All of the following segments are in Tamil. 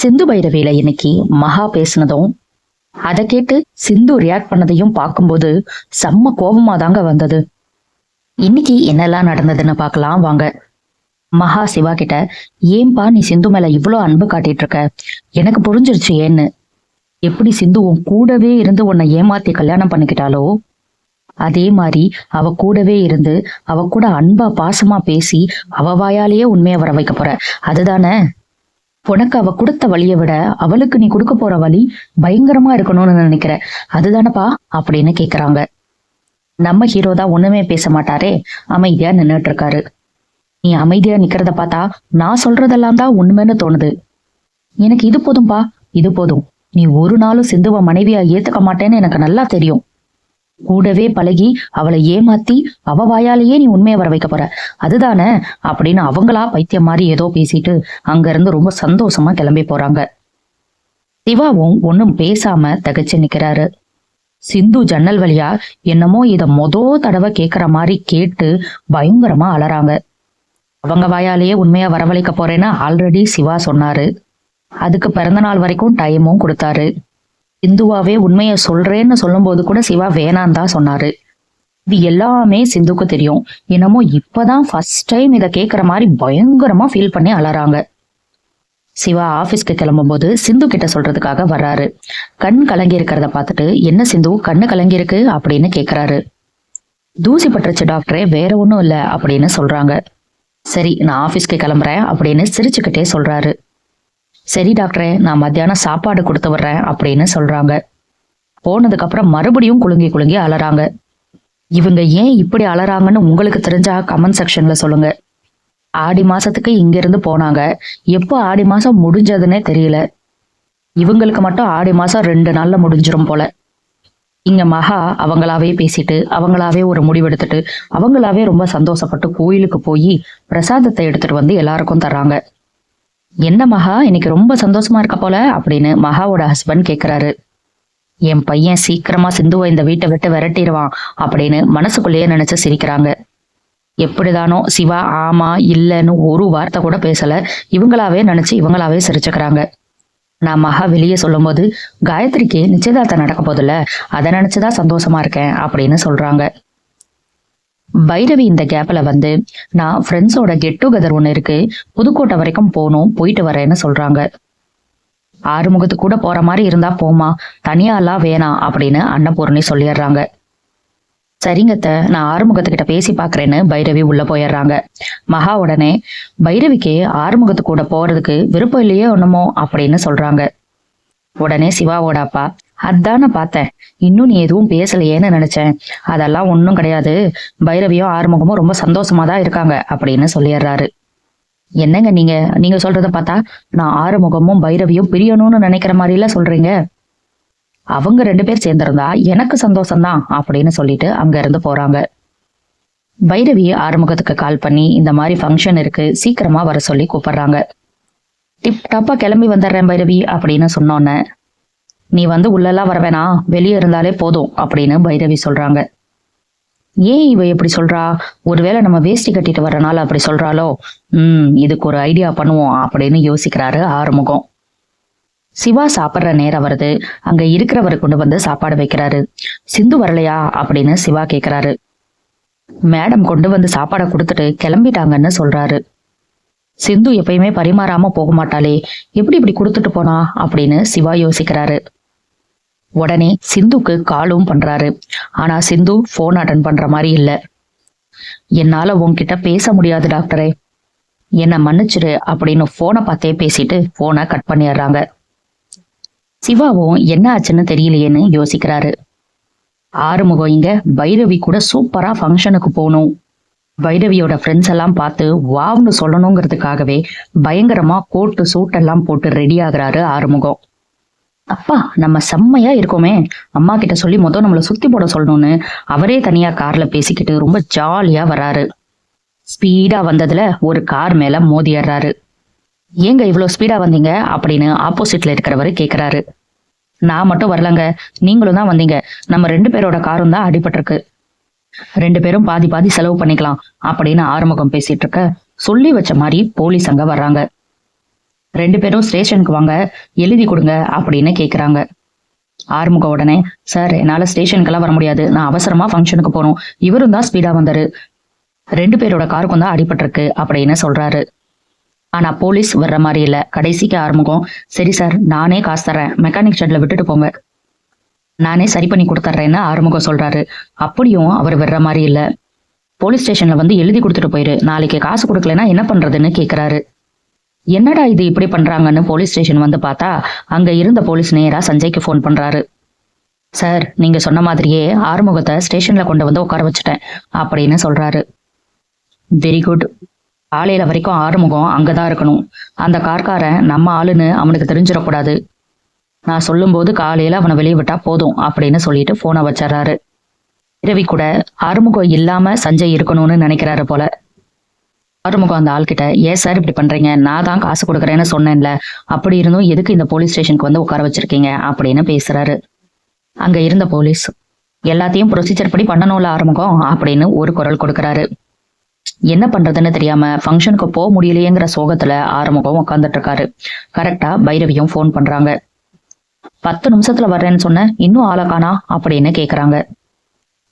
சிந்து பைரவியில இன்னைக்கு மகா பேசினதும் அதை கேட்டு சிந்து ரியாக்ட் பண்ணதையும் பார்க்கும்போது செம்ம கோபமா தாங்க வந்தது. இன்னைக்கு என்னெல்லாம் நடந்ததுன்னு பார்க்கலாம் வாங்க. மகா சிவா கிட்ட, ஏன்பா நீ சிந்து மேல இவ்வளோ அன்பு காட்டிட்டு இருக்க, எனக்கு புரிஞ்சிருச்சு ஏன்னு. எப்படி சிந்து உன் கூடவே இருந்து உன்னை ஏமாத்தி கல்யாணம் பண்ணிக்கிட்டாலோ அதே மாதிரி அவ கூடவே இருந்து அவ கூட அன்பா பாசமா பேசி அவ வாயாலேயே உண்மையை வர வைக்க போற, அதுதானே? உனக்கு அவ கொடுத்த வழியை விட அவளுக்கு நீ கொடுக்க போற வழி பயங்கரமா இருக்கணும்னு நினைக்கிற, அதுதானப்பா அப்படின்னு கேக்குறாங்க. நம்ம ஹீரோ தான் ஒண்ணுமே பேச மாட்டாரே, அமைதியா நின்னுட்டு இருக்காரு. நீ அமைதியா நிக்கிறத பார்த்தா நான் சொல்றதெல்லாம் தான் உண்மைன்னு தோணுது. எனக்கு இது போதும்பா, இது போதும். நீ ஒரு நாளும் சிந்துவ மனைவியா ஏத்துக்க மாட்டேன்னு எனக்கு நல்லா தெரியும். கூடவே பழகி அவளை ஏமாத்தி அவ வாயாலேயே நீ உண்மையை வர வைக்க போற, அதுதானே அப்படின்னு அவங்களா பைத்தியம் மாதிரி ஏதோ பேசிட்டு அங்க இருந்து ரொம்ப சந்தோஷமா கிளம்பி போறாங்க. சிவாவும் ஒன்னும் பேசாம தகச்சு நிக்கிறாரு. சிந்து ஜன்னல் வழியா என்னமோ இத தடவை கேக்குற மாதிரி கேட்டு பயங்கரமா அலறாங்க. அவங்க வாயாலேயே உண்மையா வரவழைக்க போறேன்னு ஆல்ரெடி சிவா சொன்னாரு. அதுக்கு பிறந்த நாள் வரைக்கும் டைமும் கொடுத்தாரு. சிந்துவாவே உண்மைய சொல்றேன்னு சொல்லும் போது கூட சிவா வேணான் தான் சொன்னாரு. இது எல்லாமே சிந்துக்கு தெரியும். என்னமோ இப்பதான் ஃபர்ஸ்ட் டைம் இதை கேட்கற மாதிரி பயங்கரமா ஃபீல் பண்ணி அலறாங்க. சிவா ஆபீஸ்க்கு கிளம்பும் போது சிந்து கிட்ட சொல்றதுக்காக வர்றாரு. கண் கலங்கி இருக்கிறத பார்த்துட்டு, என்ன சிந்து கண்ணு கலங்கி இருக்கு அப்படின்னு கேக்குறாரு. தூசி பட்டுருச்சு டாக்டரே, வேற ஒன்றும் இல்லை அப்படின்னு சொல்றாங்க. சரி நான் ஆபீஸ்க்கு கிளம்புறேன் அப்படின்னு சிரிச்சுக்கிட்டே சொல்றாரு. சரி டாக்டரே, நான் மத்தியானம் சாப்பாடு கொடுத்து வர்றேன் அப்படின்னு சொல்றாங்க. போனதுக்கு அப்புறம் மறுபடியும் குலுங்கி குலுங்கி அலறாங்க. இவங்க ஏன் இப்படி அலறாங்கன்னு உங்களுக்கு தெரிஞ்சா கமெண்ட் செக்ஷன்ல சொல்லுங்க. ஆடி மாசத்துக்கு இங்க இருந்து போனாங்க, எப்போ ஆடி மாசம் முடிஞ்சதுன்னே தெரியல. இவங்களுக்கு மட்டும் ஆடி மாசம் 2 நாள்ல முடிஞ்சிரும் போல. இங்க மகா அவங்களாவே பேசிட்டு அவங்களாவே ஒரு முடிவெடுத்துட்டு அவங்களாவே ரொம்ப சந்தோஷப்பட்டு கோயிலுக்கு போய் பிரசாதத்தை எடுத்துட்டு வந்து எல்லாருக்கும் தர்றாங்க. என்ன மகா இன்னைக்கு ரொம்ப சந்தோஷமா இருக்க போல அப்படின்னு மகாவோட ஹஸ்பண்ட் கேக்குறாரு. என் பையன் சீக்கிரமா சிந்துவை இந்த வீட்டை விட்டு விரட்டிடுவான் அப்படின்னு மனசுக்குள்ளேயே நினைச்சு சிரிக்கிறாங்க. எப்படிதானோ சிவா ஆமா இல்லைன்னு ஒரு வார்த்தை கூட பேசல, இவங்களாவே நினைச்சு இவங்களாவே சிரிச்சுக்கிறாங்க. நான் மகா வெளியே சொல்லும் போது, காயத்ரிக்கு நிச்சயதார்த்தம் நடக்க போதில்ல, அதை நினைச்சுதான் சந்தோஷமா இருக்கேன் அப்படின்னு சொல்றாங்க. பைரவி இந்த கேப்ல வந்து, நான் ஃப்ரெண்ட்ஸோட கெட் டுகெதர் ஒண்ணு இருக்கு, புதுக்கோட்டை வரைக்கும் போகணும், போயிட்டு வரேன்னு சொல்றாங்க. ஆறுமுகத்துக்கு கூட போற மாதிரி இருந்தா போமா, தனியாலாம் வேணாம் அப்படின்னு அன்னபூர்ணி சொல்லிடுறாங்க. சரிங்கத்த, நான் ஆறுமுகத்துக்கிட்ட பேசி பாக்குறேன்னு பைரவி உள்ள போயிடுறாங்க. மகா உடனே, பைரவிக்கு ஆறுமுகத்து கூட போறதுக்கு விருப்பம் இல்லையே ஒண்ணுமோ அப்படின்னு சொல்றாங்க. உடனே சிவாவோட அப்பா, அதான பார்த்தேன், இன்னும் நீ எதுவும் பேசலையேன்னு நினைச்சேன். அதெல்லாம் ஒன்றும் கிடையாது, பைரவியும் ஆறுமுகமும் ரொம்ப சந்தோஷமா தான் இருக்காங்க அப்படின்னு சொல்லிடுறாரு. என்னங்க நீங்க சொல்றத பார்த்தா நான் ஆறுமுகமும் பைரவியும் பிரியணும்னு நினைக்கிற மாதிரில சொல்றீங்க. அவங்க 2 பேர் சேர்ந்திருந்தா எனக்கு சந்தோஷம்தான் அப்படின்னு சொல்லிட்டு அங்க இருந்து போறாங்க. பைரவி ஆறுமுகத்துக்கு கால் பண்ணி இந்த மாதிரி ஃபங்க்ஷன் இருக்கு, சீக்கிரமா வர சொல்லி கூப்பிடுறாங்க. டிப் டாப்பா கிளம்பி வந்துடுறேன் பைரவி அப்படின்னு சொன்னோன்னே, நீ வந்து உள்ளெல்லாம் வர வேணாம், வெளியே இருந்தாலே போதும் அப்படின்னு பைரவி சொல்றாங்க. ஏன் இவ எப்படி சொல்றா, ஒருவேளை நம்ம வேஷ்டி கட்டிட்டு வர்றனால அப்படி சொல்றாளோ, இதுக்கு ஒரு ஐடியா பண்ணுவோம் அப்படின்னு யோசிக்கிறாரு ஆறுமுகம். சிவா சாப்பிட்ற நேரம் வருது. அங்க இருக்கிறவரை கொண்டு வந்து சாப்பாடு வைக்கிறாரு. சிந்து வரலையா அப்படின்னு சிவா கேக்குறாரு. மேடம் கொண்டு வந்து சாப்பாடை கொடுத்துட்டு கிளம்பிட்டாங்கன்னு சொல்றாரு. சிந்து எப்பயுமே பரிமாறாம போக மாட்டாளே, எப்படி இப்படி கொடுத்துட்டு போனா அப்படின்னு சிவா யோசிக்கிறாரு. உடனே சிந்துக்கு காலும் பண்றாரு. ஆனா சிந்து போன் அட்டன் பண்ற மாதிரி இல்ல. என்னால உன்கிட்ட பேச முடியாது டாக்டரே, என்ன மன்னிச்சிரு அப்படின்னு போனை பார்த்தே பேசிட்டு போனை கட் பண்ணிடுறாங்க. சிவாவும் என்ன ஆச்சுன்னு தெரியலையேன்னு யோசிக்கிறாரு. ஆறுமுகம் இங்க பைரவி கூட சூப்பரா ஃபங்க்ஷனுக்கு போகணும், பைரவியோட ஃப்ரெண்ட்ஸ் எல்லாம் பார்த்து வாவ்னு சொல்லணுங்கிறதுக்காகவே பயங்கரமா கோட்டு சூட்டெல்லாம் போட்டு ரெடி ஆகுறாரு ஆறுமுகம். அப்பா நம்ம செம்மையா இருக்கோமே, அம்மா கிட்ட சொல்லி நம்மளை சுத்தி போட சொல்லணும்னு அவரே தனியா கார்ல பேசிக்கிட்டு ரொம்ப ஜாலியா வராரு. ஸ்பீடா வந்ததுல ஒரு கார் மேல மோதிடுறாரு. ஏங்க இவ்வளவு ஸ்பீடா வந்தீங்க அப்படின்னு ஆப்போசிட்ல இருக்கிறவரு கேக்குறாரு. நான் மட்டும் வரலங்க, நீங்களும் தான் வந்தீங்க, நம்ம 2 பேரோட காரும் தான் அடிபட்டிருக்கு, 2 பேரும் பாதி பாதி செலவு பண்ணிக்கலாம் அப்படின்னு ஆறுமுகம் பேசிட்டு இருக்க, சொல்லி வச்ச மாதிரி போலீஸ் அங்க வர்றாங்க. 2 பேரும் ஸ்டேஷனுக்கு வாங்க, எழுதி கொடுங்க அப்படின்னு கேக்குறாங்க. ஆறுமுகம் உடனே, சார் என்னால ஸ்டேஷனுக்கெல்லாம் வர முடியாது, நான் அவசரமா ஃபங்க்ஷனுக்கு போறோம், இவரும் தான் ஸ்பீடா வந்தாரு, 2 பேரோட காருக்கும் தான் அடிபட்டிருக்கு அப்படின்னு சொல்றாரு. ஆனா போலீஸ் வர்ற மாதிரி இல்ல. கடைசிக்கு ஆறுமுகம், சரி சார் நானே காசு தரேன், மெக்கானிக் ஷெட்ல விட்டுட்டு போங்க, நானே சரி பண்ணி கொடுத்துட்றேன்னு ஆறுமுகம் சொல்றாரு. அப்படியும் அவர் வர்ற மாதிரி இல்ல. போலீஸ் ஸ்டேஷன்ல வந்து எழுதி கொடுத்துட்டு போயிரு, நாளைக்கு காசு கொடுக்கலன்னா என்ன பண்றதுன்னு கேக்குறாரு. என்னடா இது இப்படி பண்றாங்கன்னு போலீஸ் ஸ்டேஷன் வந்து பார்த்தா அங்க இருந்த போலீஸ் நேரா சஞ்சய்க்கு ஃபோன் பண்றாரு. சார் நீங்க சொன்ன மாதிரியே ஆறுமுகத்தை ஸ்டேஷன்ல கொண்டு வந்து உட்கார வச்சுட்டேன் அப்படின்னு சொல்றாரு. Very good. காலையில வரைக்கும் ஆறுமுகம் அங்கதான் இருக்கணும். அந்த கார்காரன் நம்ம ஆளுன்னு அவனுக்கு தெரிஞ்சிடக்கூடாது. நான் சொல்லும்போது காலையில அவனை வெளியே விட்டா போதும் அப்படின்னு சொல்லிட்டு போனை வச்சிடறாரு. இரவி கூட ஆறுமுகம் இல்லாம சஞ்சய் இருக்கணும்னு நினைக்கிறாரு போல. ஆறுமுகம் அந்த ஆள்கிட்ட, ஏன் சார் இப்படி பண்றீங்க, நான் தான் காசு கொடுக்குறேன்னு சொன்னேன்ல, அப்படி இருந்தும் எதுக்கு இந்த போலீஸ் ஸ்டேஷனுக்கு வந்து உட்கார வச்சிருக்கீங்க அப்படின்னு பேசுறாரு. அங்க இருந்த போலீஸ், எல்லாத்தையும் ப்ரொசீஜர் படி பண்ணணும்ல ஆறுமுகம் அப்படின்னு ஒரு குரல் கொடுக்கறாரு. என்ன பண்றதுன்னு தெரியாம ஃபங்க்ஷனுக்கு போக முடியலையேங்கிற சோகத்துல ஆறுமுகம் உட்காந்துட்டு இருக்காரு. கரெக்டா பைரவியும் ஃபோன் பண்றாங்க. 10 நிமிஷத்துல வர்றேன்னு சொன்ன, இன்னும் ஆளை காணா அப்படின்னு கேக்குறாங்க.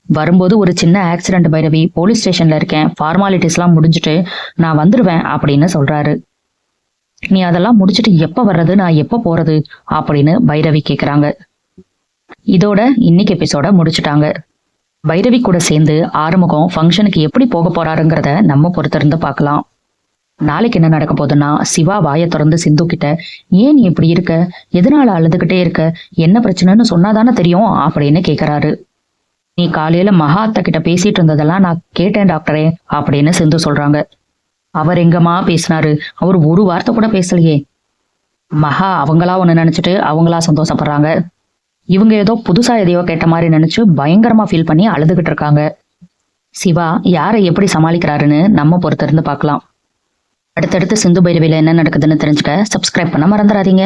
வரும்போது ஒரு சின்ன ஆக்சிடென்ட் பைரவி, போலீஸ் ஸ்டேஷன்ல இருக்கேன், ஃபார்மாலிட்டிஸ் எல்லாம் முடிஞ்சுட்டு நான் வந்துருவேன் அப்படின்னு சொல்றாரு. நீ அதெல்லாம் முடிச்சுட்டு எப்ப வர்றது, நான் எப்ப போறது அப்படின்னு பைரவி கேக்குறாங்க. இதோட இன்னைக்கு எபிசோட முடிச்சுட்டாங்க. பைரவி கூட சேர்ந்து ஆறுமுகம் ஃபங்க்ஷனுக்கு எப்படி போக போறாருங்கிறத நம்ம பொறுத்திருந்து பார்க்கலாம். நாளைக்கு என்ன நடக்க போகுதுன்னா, சிவா வாயை திறந்து சிந்து கிட்ட, ஏன் நீ இப்படி இருக்க, எதனால அழுதுகிட்டே இருக்க, என்ன பிரச்சனைன்னு சொன்னாதானே தெரியும் அப்படின்னு கேக்குறாரு. நீ காலையில மகா அத்தை கிட்ட பேசிட்டு இருந்ததெல்லாம் நான் கேட்டேன் டாக்டரே அப்படின்னு சிந்து சொல்றாங்க. அவர் எங்கம்மா பேசினாரு, அவர் ஒரு வார்த்தை கூட பேசலையே. மகா அவங்களா ஒண்ணு நினைச்சிட்டு அவங்களா சந்தோஷப்படுறாங்க. இவங்க ஏதோ புதுசா எதையோ கேட்ட மாதிரி நினைச்சு பயங்கரமா ஃபீல் பண்ணி அழுதுகிட்டு இருக்காங்க. சிவா யாரை எப்படி சமாளிக்கிறாருன்னு நம்ம பொறுத்திருந்து பார்க்கலாம். அடுத்தடுத்து சிந்து பைரவியில என்ன நடக்குதுன்னு தெரிஞ்சுக்க சப்ஸ்கிரைப் பண்ண மறந்துடாதீங்க.